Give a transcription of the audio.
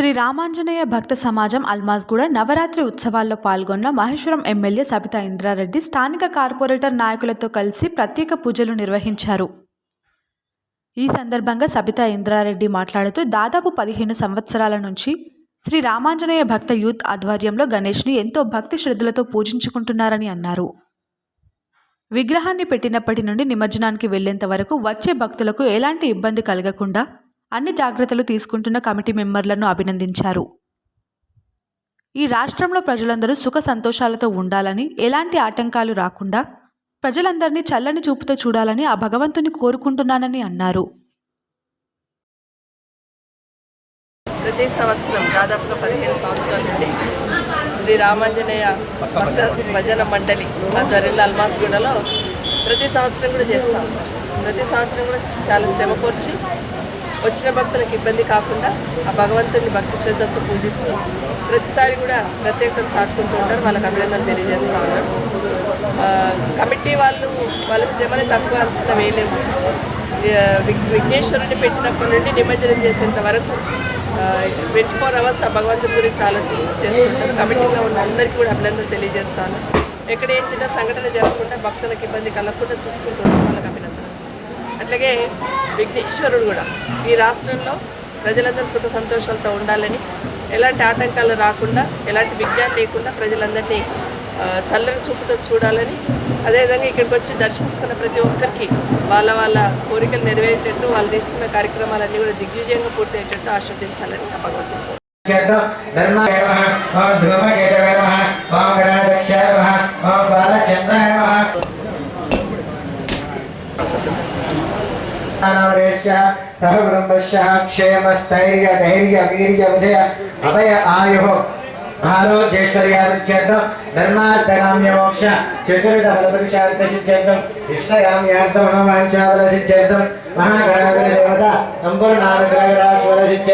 శ్రీ రామాంజనేయ భక్త సమాజం అల్మాజ్గూడ నవరాత్రి ఉత్సవాల్లో పాల్గొన్న మహేశ్వరం ఎమ్మెల్యే సబితా ఇంద్రారెడ్డి స్థానిక కార్పొరేటర్ నాయకులతో కలిసి ప్రత్యేక పూజలు నిర్వహించారు. ఈ సందర్భంగా సబితా ఇంద్రారెడ్డి మాట్లాడుతూ దాదాపు 15 సంవత్సరాల నుంచి శ్రీ రామాంజనేయ భక్త యూత్ ఆధ్వర్యంలో గణేష్ని ఎంతో భక్తి శ్రద్ధలతో పూజించుకుంటున్నారని అన్నారు. విగ్రహాన్ని పెట్టినప్పటి నుండి నిమజ్జనానికి వెళ్లేంత వరకు వచ్చే భక్తులకు ఎలాంటి ఇబ్బంది కలగకుండా అన్ని జాగ్రత్తలు తీసుకుంటున్న కమిటీ మెంబర్లను అభినందించారు. ఈ రాష్ట్రంలో ప్రజలందరూ సుఖ సంతోషాలతో ఉండాలని, ఎలాంటి ఆటంకాలు రాకుండా ప్రజలందరినీ చల్లని చూపుతో చూడాలని ఆ భగవంతుని కోరుకుంటున్నానని అన్నారు. ప్రతి సంవత్సరం దాదాపుగా 15 సంవత్సరాల నుండి శ్రీ రామాంజనేయ భక్త భజన మండలి ఆధ్వర్యంలో అల్మాజ్గూడలో ప్రతి సంవత్సరం కూడా చేస్తాం. ప్రతి సంవత్సరం కూడా చాలా శ్రమ కోర్చి వచ్చిన భక్తులకు ఇబ్బంది కాకుండా ఆ భగవంతుని భక్తి శ్రద్ధతో పూజిస్తూ ప్రతిసారి కూడా ప్రత్యేకతను చాటుకుంటూ ఉంటారు. వాళ్ళకి అభినందనలు తెలియజేస్తూ ఉన్నారు. కమిటీ వాళ్ళ శ్రమని తక్కువ అంచనా వేయలేము. విఘ్నేశ్వరుని పెట్టినప్పటి నుండి నిమజ్జనం చేసేంత వరకు 24 అవర్స్ ఆ భగవంతుని గురించి ఆలోచిస్తూ చేస్తుంటారు. కమిటీలో ఉన్న అందరికీ కూడా అభినందనలు తెలియజేస్తాను. ఎక్కడ ఏ చిన్న సంఘటన జరగకుండా భక్తులకు ఇబ్బంది కలగకుండా చూసుకుంటున్నారు. వాళ్ళకి అభినందనలు. అట్లాగే విఘ్నేశ్వరుడు కూడా ఈ రాష్ట్రంలో ప్రజలందరూ సుఖ సంతోషాలతో ఉండాలని, ఎలాంటి ఆటంకాలు రాకుండా, ఎలాంటి విఘ్నాలు లేకుండా ప్రజలందరినీ చల్లని చూపుతో చూడాలని, అదేవిధంగా ఇక్కడికి వచ్చి దర్శించుకున్న ప్రతి ఒక్కరికి వాళ్ళ కోరికలు నెరవేరేటట్టు, వాళ్ళు తీసుకున్న కార్యక్రమాలన్నీ కూడా దిగ్విజయంగా పూర్తయ్యేటట్టు ఆశీర్వదించాలని నా భగవంతుడు. अभय आयु आरोग्यैश्वर्याभिवृद्ध्यर्थं धर्मार्थकाम्य मोक्ष चतुर्विध फलप्रतिषादसिद्ध्यर्थं इष्टकाम्यार्थं मनोवाञ्छाफलसिद्ध्यर्थं महागणाधिपति देवता संपूर्णानुग्रहराशिफलसिद्ध्यर्थं